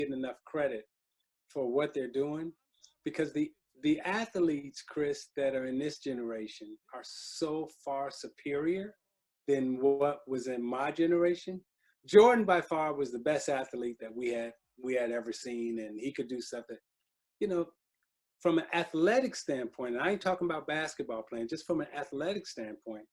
getting enough credit for what they're doing, because the athletes, Chris, that are in this generation are so far superior than what was in my generation. Jordan by far was the best athlete that we had ever seen, and he could do something, you know, from an athletic standpoint. And I ain't talking about basketball playing, just from an athletic standpoint.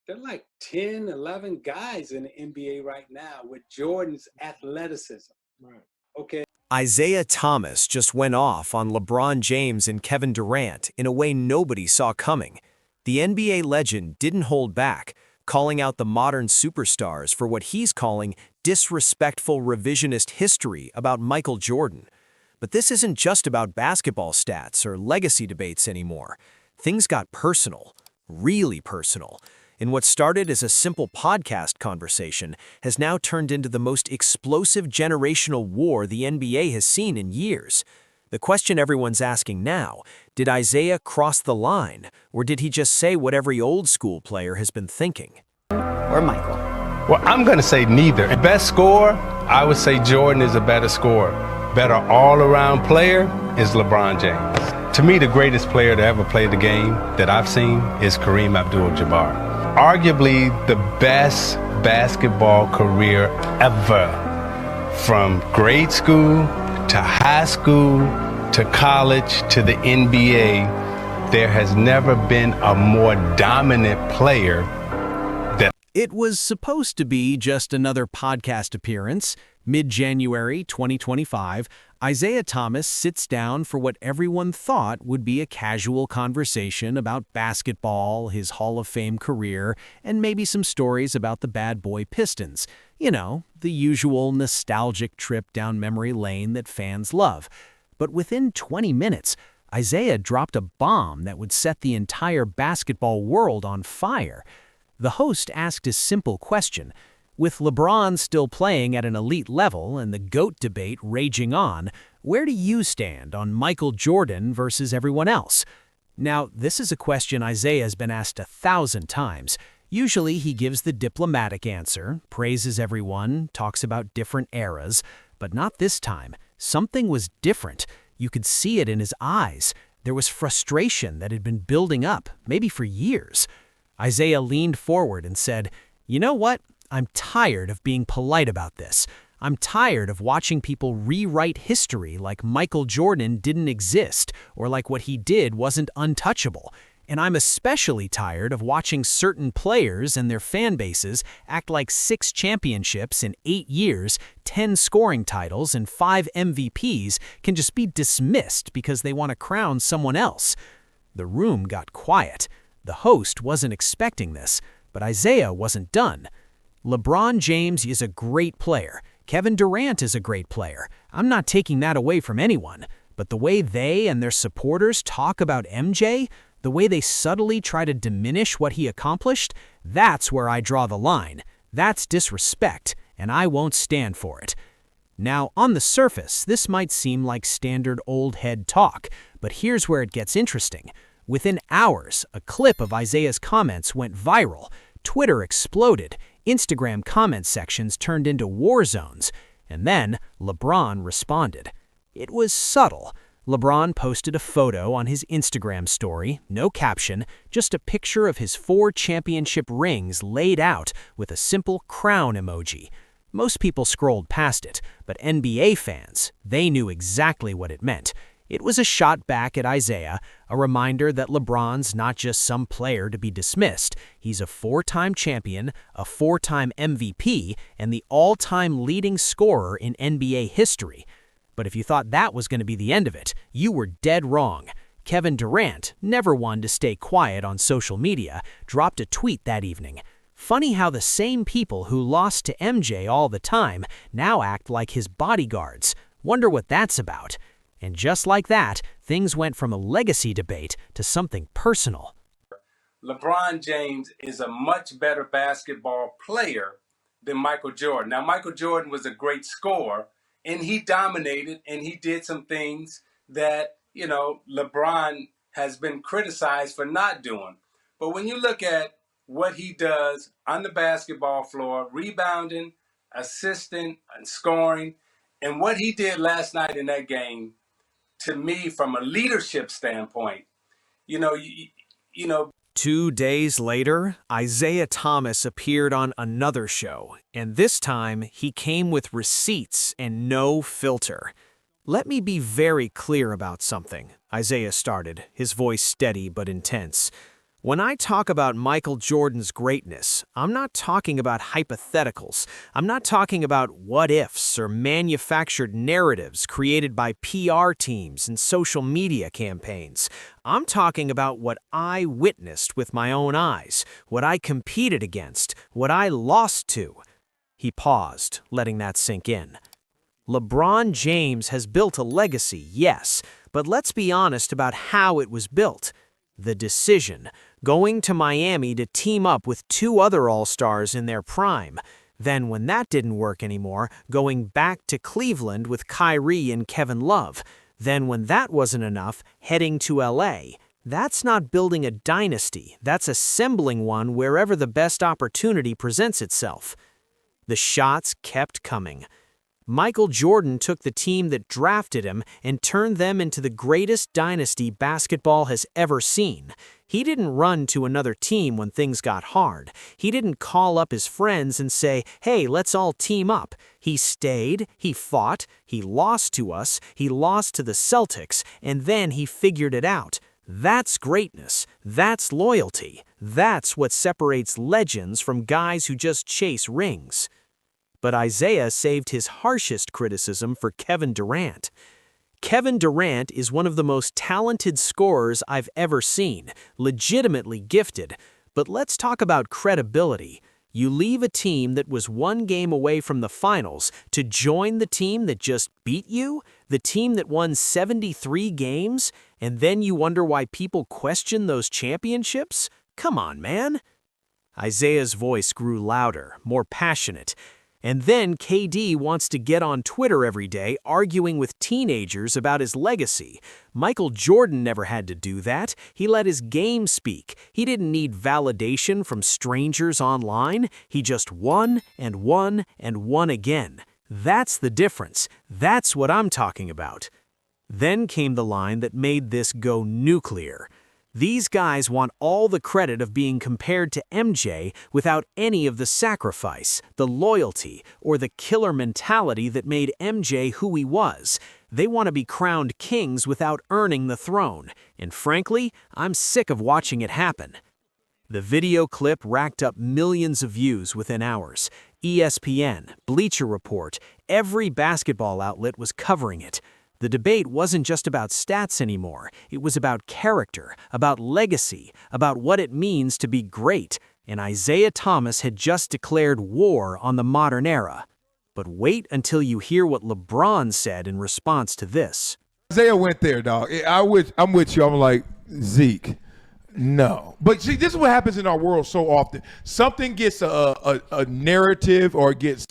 There are like 10, 11 guys in the NBA right now with Jordan's athleticism. Right. Okay. Isiah Thomas just went off on LeBron James and Kevin Durant in a way nobody saw coming. The NBA legend didn't hold back, calling out the modern superstars for what he's calling disrespectful revisionist history about Michael Jordan. But this isn't just about basketball stats or legacy debates anymore. Things got personal, really personal. And what started as a simple podcast conversation has now turned into the most explosive generational war the NBA has seen in years. The question everyone's asking now, did Isiah cross the line, or did he just say what every old school player has been thinking? Or Michael? Well, I'm going to say neither. Best scorer, I would say Jordan is a better scorer. Better all-around player is LeBron James. To me, the greatest player to ever play the game that I've seen is Kareem Abdul-Jabbar. Arguably the best basketball career ever. From grade school to high school to college to the NBA, there has never been a more dominant player. It was supposed to be just another podcast appearance. Mid-January 2025, Isiah Thomas sits down for what everyone thought would be a casual conversation about basketball, his Hall of Fame career, and maybe some stories about the bad boy Pistons. You know, the usual nostalgic trip down memory lane that fans love. But within 20 minutes, Isiah dropped a bomb that would set the entire basketball world on fire. The host asked a simple question. With LeBron still playing at an elite level and the GOAT debate raging on, where do you stand on Michael Jordan versus everyone else? Now, this is a question Isiah has been asked 1,000 times. Usually he gives the diplomatic answer, praises everyone, talks about different eras, but not this time. Something was different. You could see it in his eyes. There was frustration that had been building up, maybe for years. Isiah leaned forward and said, "You know what? I'm tired of being polite about this. I'm tired of watching people rewrite history like Michael Jordan didn't exist or like what he did wasn't untouchable. And I'm especially tired of watching certain players and their fan bases act like 6 championships in 8 years, 10 scoring titles, and 5 MVPs can just be dismissed because they want to crown someone else." The room got quiet. The host wasn't expecting this, but Isiah wasn't done. LeBron James is a great player. Kevin Durant is a great player. I'm not taking that away from anyone. But the way they and their supporters talk about MJ, the way they subtly try to diminish what he accomplished, that's where I draw the line. That's disrespect, and I won't stand for it. Now, on the surface, this might seem like standard old head talk, but here's where it gets interesting. Within hours, a clip of Isiah's comments went viral. Twitter exploded. Instagram comment sections turned into war zones. And then LeBron responded. It was subtle. LeBron posted a photo on his Instagram story, no caption, just a picture of his 4 championship rings laid out with a simple crown emoji. Most people scrolled past it, but NBA fans, they knew exactly what it meant. It was a shot back at Isiah, a reminder that LeBron's not just some player to be dismissed. He's a 4-time champion, a 4-time MVP, and the all-time leading scorer in NBA history. But if you thought that was going to be the end of it, you were dead wrong. Kevin Durant, never one to stay quiet on social media, dropped a tweet that evening. Funny how the same people who lost to MJ all the time now act like his bodyguards. Wonder what that's about. And just like that, things went from a legacy debate to something personal. LeBron James is a much better basketball player than Michael Jordan. Now, Michael Jordan was a great scorer, and he dominated, and he did some things that, LeBron has been criticized for not doing. But when you look at what he does on the basketball floor, rebounding, assisting, and scoring, And what he did last night in that game, to me, from a leadership standpoint, you know. 2 days later, Isiah Thomas appeared on another show, and this time he came with receipts and no filter. "Let me be very clear about something," Isiah started, his voice steady but intense. "When I talk about Michael Jordan's greatness, I'm not talking about hypotheticals. I'm not talking about what-ifs or manufactured narratives created by PR teams and social media campaigns. I'm talking about what I witnessed with my own eyes, what I competed against, what I lost to." He paused, letting that sink in. LeBron James has built a legacy, yes, but let's be honest about how it was built. The decision, going to Miami to team up with 2 other All-Stars in their prime. Then when that didn't work anymore, going back to Cleveland with Kyrie and Kevin Love. Then when that wasn't enough, heading to LA. That's not building a dynasty, that's assembling one wherever the best opportunity presents itself. The shots kept coming. Michael Jordan took the team that drafted him and turned them into the greatest dynasty basketball has ever seen. He didn't run to another team when things got hard. He didn't call up his friends and say, "Hey, let's all team up." He stayed, he fought, he lost to us, he lost to the Celtics, and then he figured it out. That's greatness. That's loyalty. That's what separates legends from guys who just chase rings. But Isiah saved his harshest criticism for Kevin Durant. Kevin Durant is one of the most talented scorers I've ever seen, legitimately gifted. But let's talk about credibility. You leave a team that was 1 game away from the finals to join the team that just beat you, the team that won 73 games, and then you wonder why people question those championships? Come on, man. Isiah's voice grew louder, more passionate. And then KD wants to get on Twitter every day arguing with teenagers about his legacy. Michael Jordan never had to do that. He let his game speak. He didn't need validation from strangers online. He just won and won and won again. That's the difference. That's what I'm talking about. Then came the line that made this go nuclear. These guys want all the credit of being compared to MJ without any of the sacrifice, the loyalty, or the killer mentality that made MJ who he was. They want to be crowned kings without earning the throne. And frankly, I'm sick of watching it happen. The video clip racked up millions of views within hours. ESPN, Bleacher Report, every basketball outlet was covering it. The debate wasn't just about stats anymore. It was about character, about legacy, about what it means to be great. And Isiah Thomas had just declared war on the modern era. But wait until you hear what LeBron said in response to this. Isiah went there, dog. I'm with you. I'm like, Zeke, no. But see, this is what happens in our world so often. Something gets a narrative or gets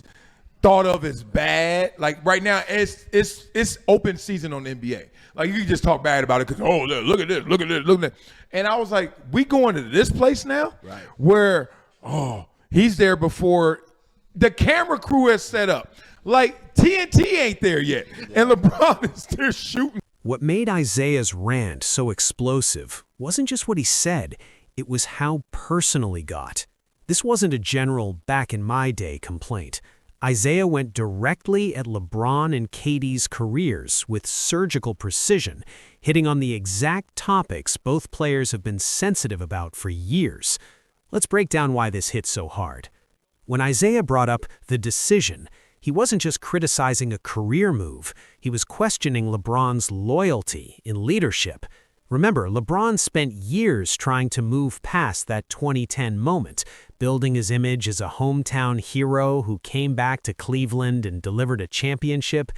thought of as bad. Like right now, it's open season on the NBA. Like you can just talk bad about it because look at this, look at this, look at that. And I was like, we going to this place now, right? Where he's there before the camera crew has set up. Like TNT ain't there yet, and LeBron is there shooting. What made Isiah's rant so explosive wasn't just what he said; it was how personal he got. This wasn't a general back in my day complaint. Isiah went directly at LeBron and KD's careers with surgical precision, hitting on the exact topics both players have been sensitive about for years. Let's break down why this hit so hard. When Isiah brought up the decision, he wasn't just criticizing a career move, he was questioning LeBron's loyalty in leadership. Remember, LeBron spent years trying to move past that 2010 moment, building his image as a hometown hero who came back to Cleveland and delivered a championship.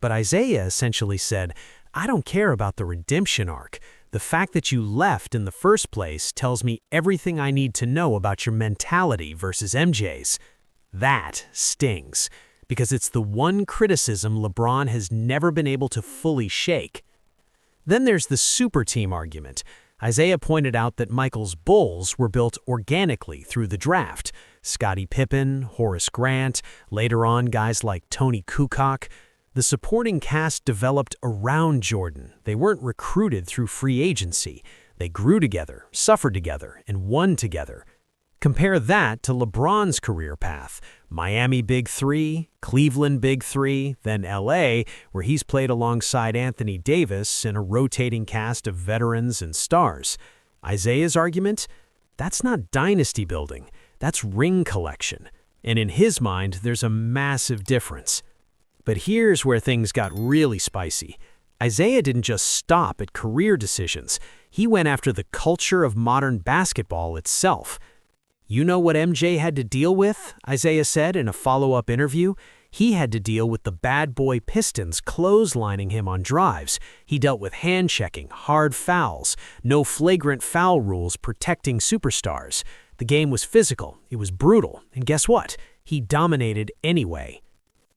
But Isiah essentially said, I don't care about the redemption arc. The fact that you left in the first place tells me everything I need to know about your mentality versus MJ's. That stings, because it's the one criticism LeBron has never been able to fully shake. Then there's the super team argument. Isiah pointed out that Michael's Bulls were built organically through the draft. Scottie Pippen, Horace Grant, later on guys like Tony Kukoc. The supporting cast developed around Jordan. They weren't recruited through free agency. They grew together, suffered together, and won together. Compare that to LeBron's career path. Miami Big Three, Cleveland Big Three, then LA, where he's played alongside Anthony Davis in a rotating cast of veterans and stars. Isiah's argument? That's not dynasty building. That's ring collection. And in his mind, there's a massive difference. But here's where things got really spicy. Isiah didn't just stop at career decisions. He went after the culture of modern basketball itself. You know what MJ had to deal with, Isiah said in a follow-up interview? He had to deal with the bad boy Pistons clotheslining him on drives. He dealt with hand-checking, hard fouls, no flagrant foul rules protecting superstars. The game was physical, it was brutal, and guess what? He dominated anyway.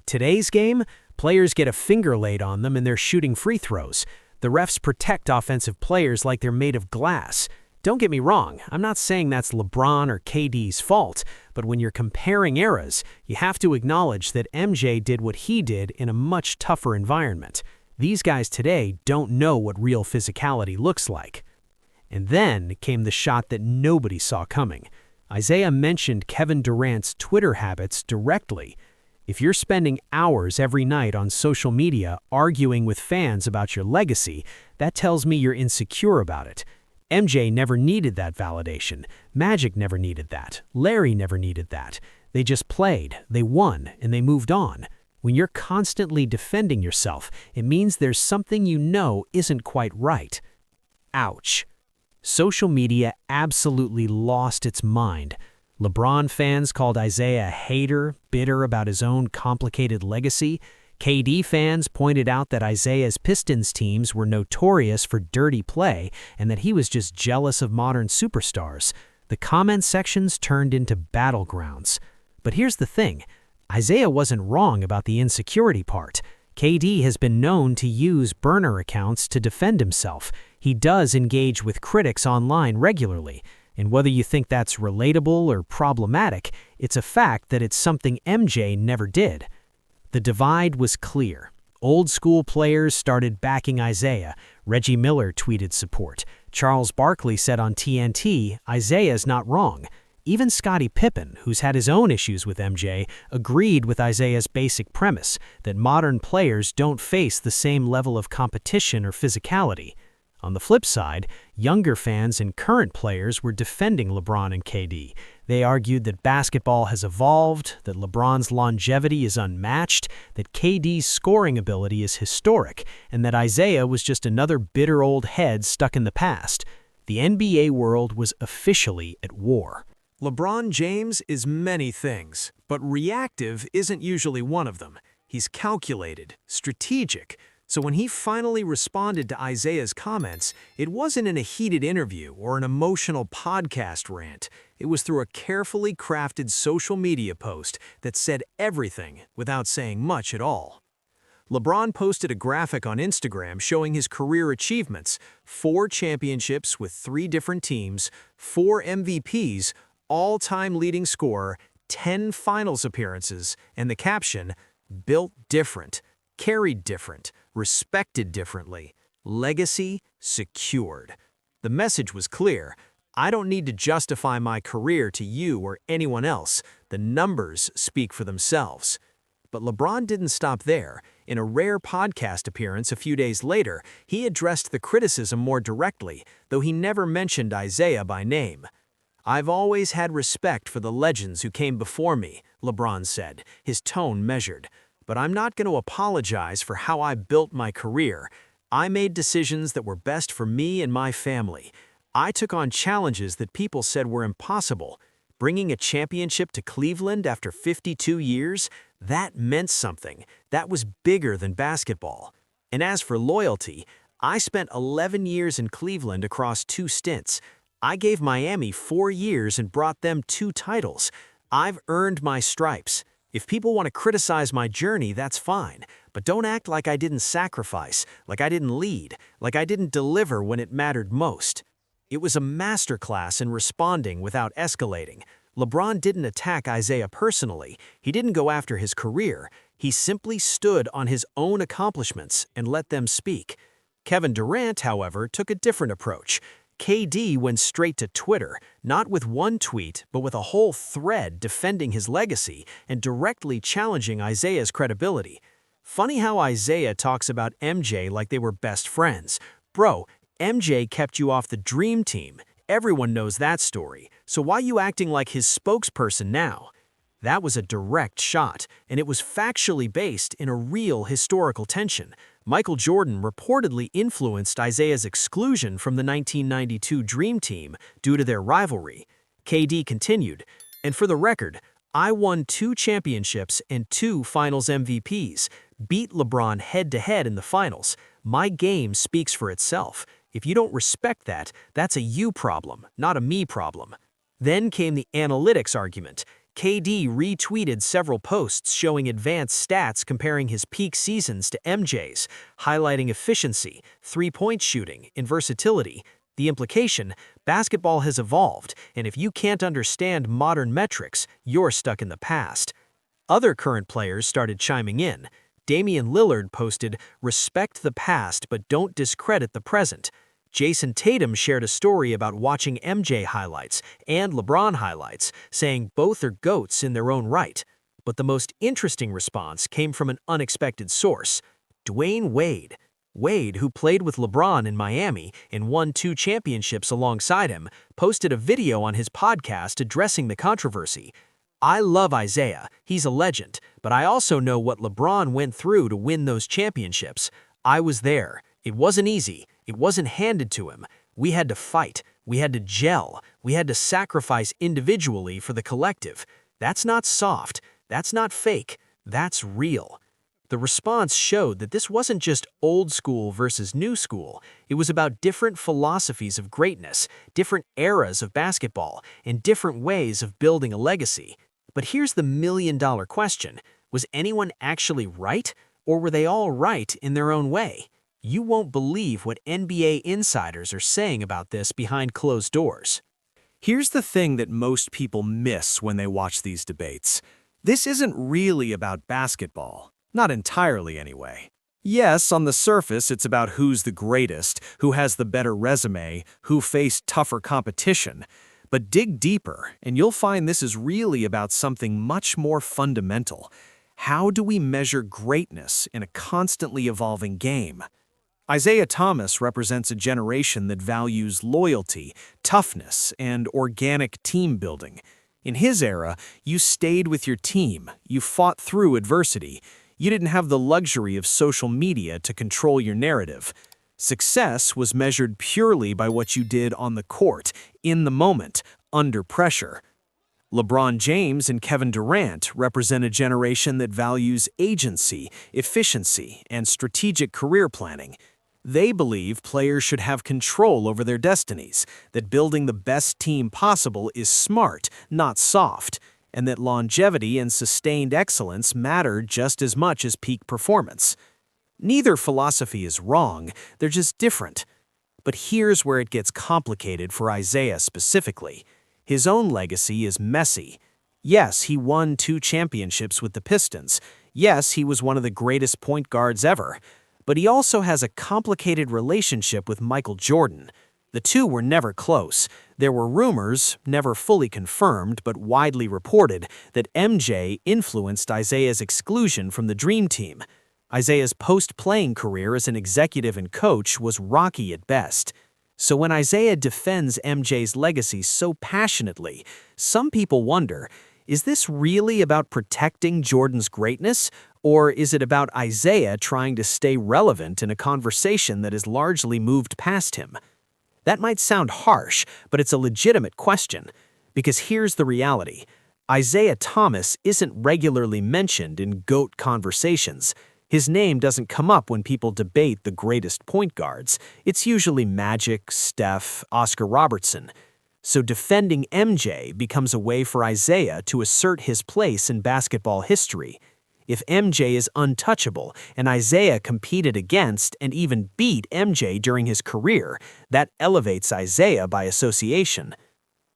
Today's game, players get a finger laid on them and they're shooting free throws. The refs protect offensive players like they're made of glass. Don't get me wrong, I'm not saying that's LeBron or KD's fault, but when you're comparing eras, you have to acknowledge that MJ did what he did in a much tougher environment. These guys today don't know what real physicality looks like. And then came the shot that nobody saw coming. Isiah mentioned Kevin Durant's Twitter habits directly. If you're spending hours every night on social media arguing with fans about your legacy, that tells me you're insecure about it. MJ never needed that validation. Magic never needed that. Larry never needed that. They just played, they won, and they moved on. When you're constantly defending yourself, it means there's something you know isn't quite right. Ouch. Social media absolutely lost its mind. LeBron fans called Isiah a hater, bitter about his own complicated legacy. KD fans pointed out that Isiah's Pistons teams were notorious for dirty play and that he was just jealous of modern superstars. The comment sections turned into battlegrounds. But here's the thing, Isiah wasn't wrong about the insecurity part. KD has been known to use burner accounts to defend himself. He does engage with critics online regularly. And whether you think that's relatable or problematic, it's a fact that it's something MJ never did. The divide was clear. Old school players started backing Isiah. Reggie Miller tweeted support. Charles Barkley said on TNT, Isiah's not wrong. Even Scottie Pippen, who's had his own issues with MJ, agreed with Isiah's basic premise that modern players don't face the same level of competition or physicality. On the flip side, younger fans and current players were defending LeBron and KD. They argued that basketball has evolved, that LeBron's longevity is unmatched, that KD's scoring ability is historic, and that Isiah was just another bitter old head stuck in the past. The NBA world was officially at war. LeBron James is many things, but reactive isn't usually one of them. He's calculated, strategic. So when he finally responded to Isiah's comments, it wasn't in a heated interview or an emotional podcast rant. It was through a carefully crafted social media post that said everything without saying much at all. LeBron posted a graphic on Instagram showing his career achievements: 4 championships with 3 different teams, 4 MVPs, all-time leading scorer, 10 finals appearances, and the caption, "Built different, carried different, respected differently, legacy secured." The message was clear. I don't need to justify my career to you or anyone else. The numbers speak for themselves. But LeBron didn't stop there. In a rare podcast appearance a few days later, he addressed the criticism more directly, though he never mentioned Isiah by name. "I've always had respect for the legends who came before me," LeBron said, his tone measured. "But I'm not going to apologize for how I built my career. I made decisions that were best for me and my family. I took on challenges that people said were impossible. Bringing a championship to Cleveland after 52 years, that meant something. That was bigger than basketball. And as for loyalty, I spent 11 years in Cleveland across 2 stints. I gave Miami 4 years and brought them 2 titles. I've earned my stripes. If people want to criticize my journey, that's fine. But don't act like I didn't sacrifice, like I didn't lead, like I didn't deliver when it mattered most." It was a masterclass in responding without escalating. LeBron didn't attack Isiah personally. He didn't go after his career. He simply stood on his own accomplishments and let them speak. Kevin Durant, however, took a different approach. KD went straight to Twitter, not with one tweet, but with a whole thread defending his legacy and directly challenging Isiah's credibility. Funny how Isiah talks about MJ like they were best friends. Bro, MJ kept you off the dream team. Everyone knows that story, so why you acting like his spokesperson now? That was a direct shot, and it was factually based in a real historical tension. Michael Jordan reportedly influenced Isiah's exclusion from the 1992 Dream Team due to their rivalry. KD continued, and for the record, I won 2 championships and 2 finals MVPs, beat LeBron head-to-head in the finals. My game speaks for itself. If you don't respect that, that's a you problem, not a me problem. Then came the analytics argument. KD retweeted several posts showing advanced stats comparing his peak seasons to MJ's, highlighting efficiency, three-point shooting, and versatility. The implication, basketball has evolved, and if you can't understand modern metrics, you're stuck in the past. Other current players started chiming in. Damian Lillard posted, "Respect the past but don't discredit the present." Jason Tatum shared a story about watching MJ highlights and LeBron highlights, saying both are GOATs in their own right. But the most interesting response came from an unexpected source, Dwayne Wade. Wade, who played with LeBron in Miami and won 2 championships alongside him, posted a video on his podcast addressing the controversy. I love Isiah, he's a legend, but I also know what LeBron went through to win those championships. I was there. It wasn't easy. It wasn't handed to him. We had to fight. We had to gel. We had to sacrifice individually for the collective. That's not soft. That's not fake. That's real. The response showed that this wasn't just old school versus new school. It was about different philosophies of greatness, different eras of basketball, and different ways of building a legacy. But here's the million-dollar question. Was anyone actually right, or were they all right in their own way? You won't believe what NBA insiders are saying about this behind closed doors. Here's the thing that most people miss when they watch these debates. This isn't really about basketball. Not entirely, anyway. Yes, on the surface, it's about who's the greatest, who has the better resume, who faced tougher competition. But dig deeper, and you'll find this is really about something much more fundamental. How do we measure greatness in a constantly evolving game? Isiah Thomas represents a generation that values loyalty, toughness, and organic team building. In his era, you stayed with your team, you fought through adversity. You didn't have the luxury of social media to control your narrative. Success was measured purely by what you did on the court, in the moment, under pressure. LeBron James and Kevin Durant represent a generation that values agency, efficiency, and strategic career planning. They believe players should have control over their destinies, that building the best team possible is smart, not soft, and that longevity and sustained excellence matter just as much as peak performance. Neither philosophy is wrong, they're just different. But here's where it gets complicated for Isiah specifically. His own legacy is messy. Yes, he won 2 championships with the Pistons. Yes, he was one of the greatest point guards ever. But he also has a complicated relationship with Michael Jordan. The two were never close. There were rumors, never fully confirmed but widely reported, that MJ influenced Isiah's exclusion from the Dream Team. Isiah's post-playing career as an executive and coach was rocky at best. So when Isiah defends MJ's legacy so passionately, some people wonder, is this really about protecting Jordan's greatness, or is it about Isiah trying to stay relevant in a conversation that has largely moved past him? That might sound harsh, but it's a legitimate question. Because here's the reality. Isiah Thomas isn't regularly mentioned in GOAT conversations. His name doesn't come up when people debate the greatest point guards. It's usually Magic, Steph, Oscar Robertson. So defending MJ becomes a way for Isiah to assert his place in basketball history. If MJ is untouchable and Isiah competed against and even beat MJ during his career, that elevates Isiah by association.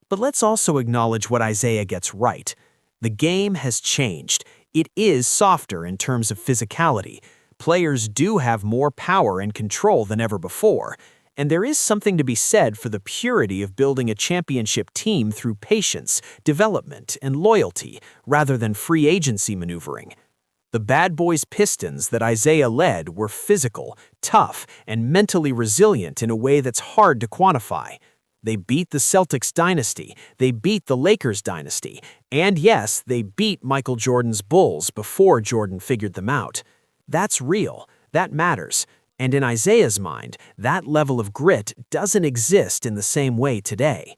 But let's also acknowledge what Isiah gets right. The game has changed. it is softer in terms of physicality. Players do have more power and control than ever before, and there is something to be said for the purity of building a championship team through patience, development, and loyalty, rather than free agency maneuvering. The Bad Boys Pistons that Isiah led were physical, tough, and mentally resilient in a way that's hard to quantify. They beat the Celtics dynasty, they beat the Lakers dynasty, and yes, they beat Michael Jordan's Bulls before Jordan figured them out. That's real, that matters, and in Isiah's mind, that level of grit doesn't exist in the same way today.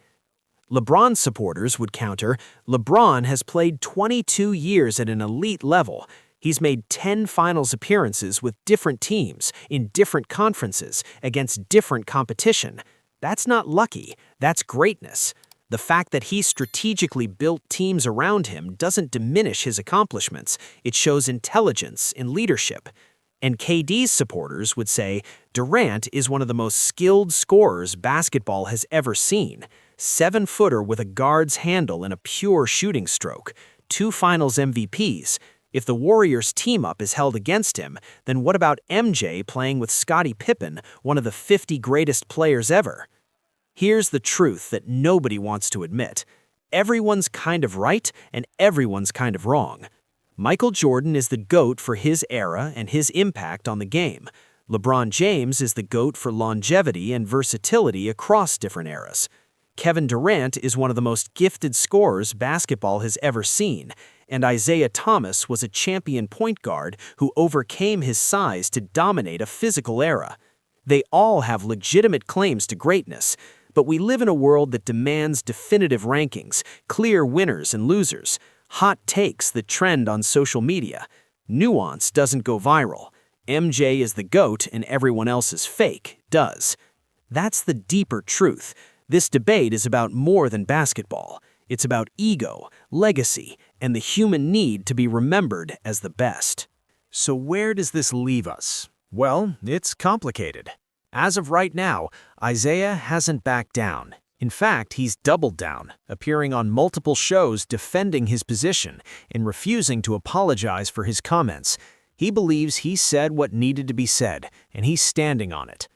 LeBron supporters would counter, LeBron has played 22 years at an elite level. He's made 10 finals appearances with different teams, in different conferences, against different competition. That's not lucky, that's greatness. The fact that he strategically built teams around him doesn't diminish his accomplishments, it shows intelligence in leadership. And KD's supporters would say, Durant is one of the most skilled scorers basketball has ever seen. 7-footer with a guard's handle and a pure shooting stroke. 2 finals MVPs. If the Warriors' team-up is held against him, then what about MJ playing with Scottie Pippen, one of the 50 greatest players ever? Here's the truth that nobody wants to admit. Everyone's kind of right and everyone's kind of wrong. Michael Jordan is the GOAT for his era and his impact on the game. LeBron James is the GOAT for longevity and versatility across different eras. Kevin Durant is one of the most gifted scorers basketball has ever seen, and Isiah Thomas was a champion point guard who overcame his size to dominate a physical era. They all have legitimate claims to greatness, but we live in a world that demands definitive rankings, clear winners and losers, hot takes that trend on social media. Nuance doesn't go viral. MJ is the GOAT and everyone else is fake, does. That's the deeper truth. This debate is about more than basketball. It's about ego, legacy, and the human need to be remembered as the best. So where does this leave us? Well, it's complicated. As of right now, Isiah hasn't backed down. In fact, he's doubled down, appearing on multiple shows defending his position and refusing to apologize for his comments. He believes he said what needed to be said, and he's standing on it.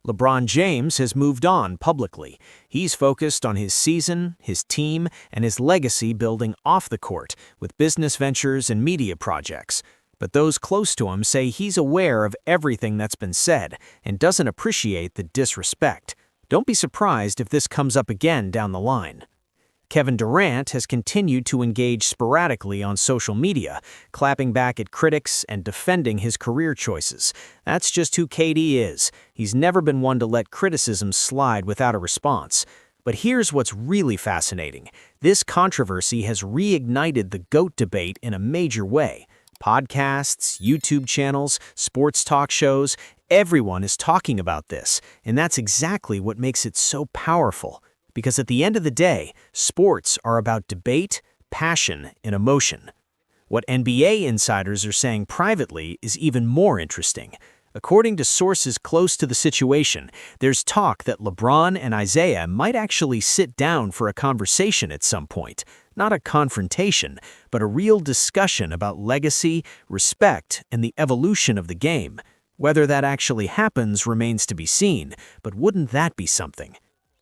LeBron James has moved on publicly. He's focused on his season, his team, and his legacy building off the court with business ventures and media projects. But those close to him say he's aware of everything that's been said and doesn't appreciate the disrespect. Don't be surprised if this comes up again down the line. Kevin Durant has continued to engage sporadically on social media, clapping back at critics and defending his career choices. That's just who KD is. He's never been one to let criticism slide without a response. But here's what's really fascinating. This controversy has reignited the GOAT debate in a major way. Podcasts, YouTube channels, sports talk shows, everyone is talking about this, and that's exactly what makes it so powerful. Because at the end of the day, sports are about debate, passion, and emotion. What NBA insiders are saying privately is even more interesting. According to sources close to the situation, there's talk that LeBron and Isiah might actually sit down for a conversation at some point. Not a confrontation, but a real discussion about legacy, respect, and the evolution of the game. Whether that actually happens remains to be seen, but wouldn't that be something?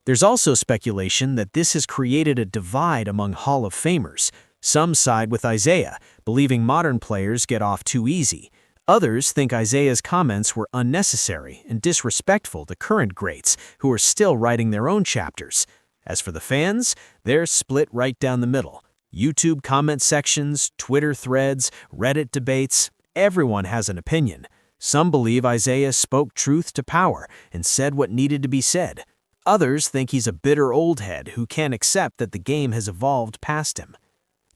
There's also speculation that this has created a divide among Hall of Famers. Some side with Isiah, believing modern players get off too easy. Others think Isiah's comments were unnecessary and disrespectful to current greats who are still writing their own chapters. As for the fans, they're split right down the middle. YouTube comment sections, Twitter threads, Reddit debates, everyone has an opinion. Some believe Isiah spoke truth to power and said what needed to be said. Others think he's a bitter old head who can't accept that the game has evolved past him.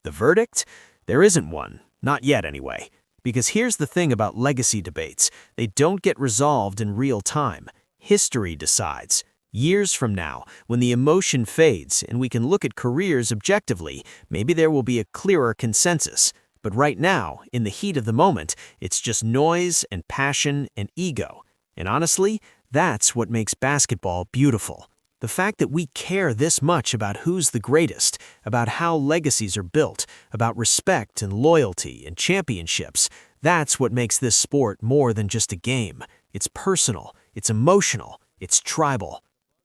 The verdict? There isn't one. Not yet, anyway. Because here's the thing about legacy debates. They don't get resolved in real time. History decides. Years from now, when the emotion fades and we can look at careers objectively, maybe there will be a clearer consensus. But right now, in the heat of the moment, it's just noise and passion and ego. And honestly, that's what makes basketball beautiful. The fact that we care this much about who's the greatest, about how legacies are built, about respect and loyalty and championships, that's what makes this sport more than just a game. It's personal, it's emotional, it's tribal.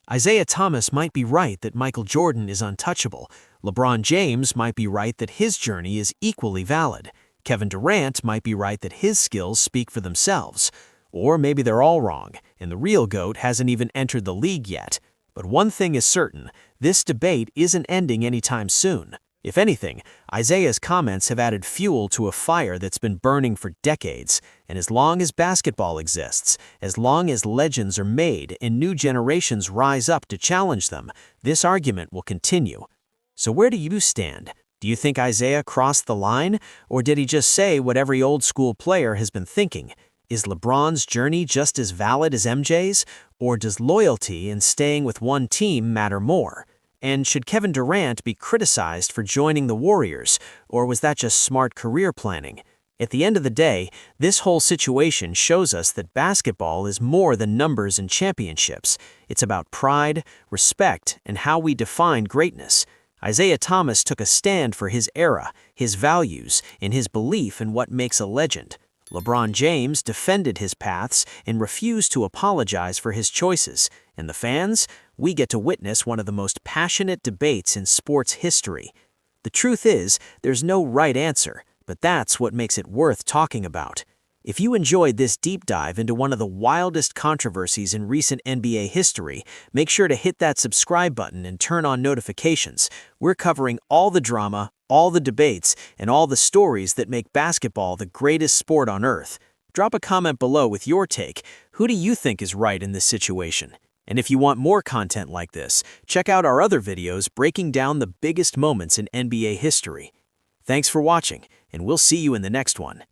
Isiah Thomas might be right that Michael Jordan is untouchable. LeBron James might be right that his journey is equally valid. Kevin Durant might be right that his skills speak for themselves. Or maybe they're all wrong, and the real GOAT hasn't even entered the league yet. But one thing is certain, this debate isn't ending anytime soon. If anything, Isiah's comments have added fuel to a fire that's been burning for decades. And as long as basketball exists, as long as legends are made and new generations rise up to challenge them, this argument will continue. So where do you stand? Do you think Isiah crossed the line, or did he just say what every old-school player has been thinking? Is LeBron's journey just as valid as MJ's, or does loyalty and staying with one team matter more? And should Kevin Durant be criticized for joining the Warriors, or was that just smart career planning? At the end of the day, this whole situation shows us that basketball is more than numbers and championships. It's about pride, respect, and how we define greatness. Isiah Thomas took a stand for his era, his values, and his belief in what makes a legend. LeBron James defended his paths and refused to apologize for his choices. And the fans? We get to witness one of the most passionate debates in sports history. The truth is, there's no right answer, but that's what makes it worth talking about. If you enjoyed this deep dive into one of the wildest controversies in recent NBA history, make sure to hit that subscribe button and turn on notifications. We're covering all the drama, all the debates, and all the stories that make basketball the greatest sport on earth. Drop a comment below with your take. Who do you think is right in this situation? And if you want more content like this, check out our other videos breaking down the biggest moments in NBA history. Thanks for watching, and we'll see you in the next one.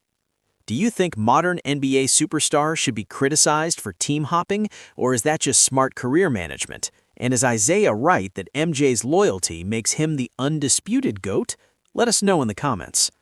Do you think modern NBA superstars should be criticized for team hopping, or is that just smart career management? And is Isiah right that MJ's loyalty makes him the undisputed GOAT? Let us know in the comments.